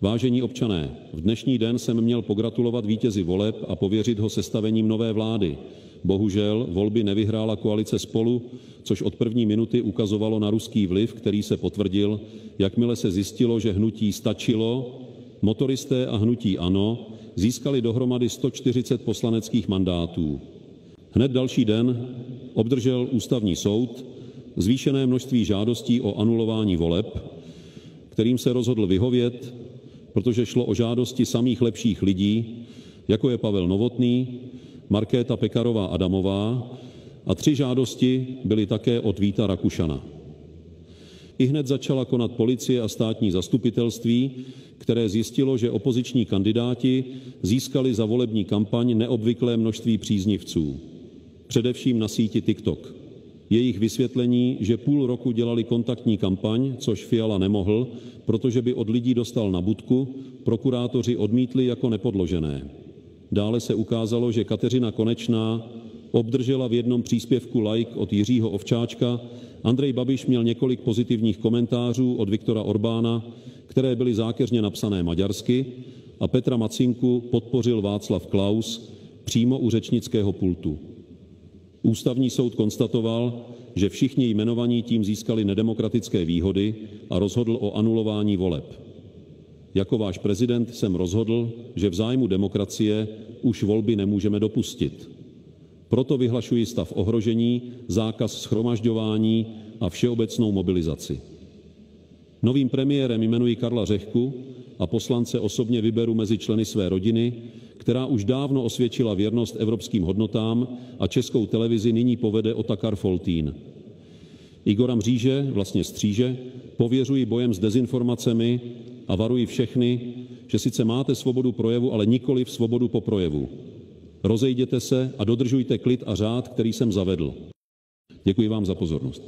Vážení občané, v dnešní den jsem měl pogratulovat vítězi voleb a pověřit ho sestavením nové vlády. Bohužel volby nevyhrála koalice Spolu, což od první minuty ukazovalo na ruský vliv, který se potvrdil, jakmile se zjistilo, že hnutí Stačilo, Motoristé a hnutí ANO získali dohromady 140 poslaneckých mandátů. Hned další den obdržel Ústavní soud zvýšené množství žádostí o anulování voleb, kterým se rozhodl vyhovět, protože šlo o žádosti samých lepších lidí, jako je Pavel Novotný, Markéta Pekarová Adamová, a 3 žádosti byly také od Víta Rakušana. Ihned začala konat policie a státní zastupitelství, které zjistilo, že opoziční kandidáti získali za volební kampaň neobvyklé množství příznivců, především na síti TikTok. Jejich vysvětlení, že půl roku dělali kontaktní kampaň, což Fiala nemohl, protože by od lidí dostal na budku, prokurátoři odmítli jako nepodložené. Dále se ukázalo, že Kateřina Konečná obdržela v jednom příspěvku like od Jiřího Ovčáčka, Andrej Babiš měl několik pozitivních komentářů od Viktora Orbána, které byly zákeřně napsané maďarsky, a Petra Macinku podpořil Václav Klaus přímo u řečnického pultu. Ústavní soud konstatoval, že všichni jmenovaní tím získali nedemokratické výhody a rozhodl o anulování voleb. Jako váš prezident jsem rozhodl, že v zájmu demokracie už volby nemůžeme dopustit. Proto vyhlašuji stav ohrožení, zákaz shromažďování a všeobecnou mobilizaci. Novým premiérem jmenuji Karla Řehku a poslance osobně vyberu mezi členy své rodiny, která už dávno osvědčila věrnost evropským hodnotám a Českou televizi nyní povede Otakar Foltýn. Igora Mříže, vlastně Stříže, pověřuji bojem s dezinformacemi a varuji všechny, že sice máte svobodu projevu, ale nikoli v svobodu po projevu. Rozejděte se a dodržujte klid a řád, který jsem zavedl. Děkuji vám za pozornost.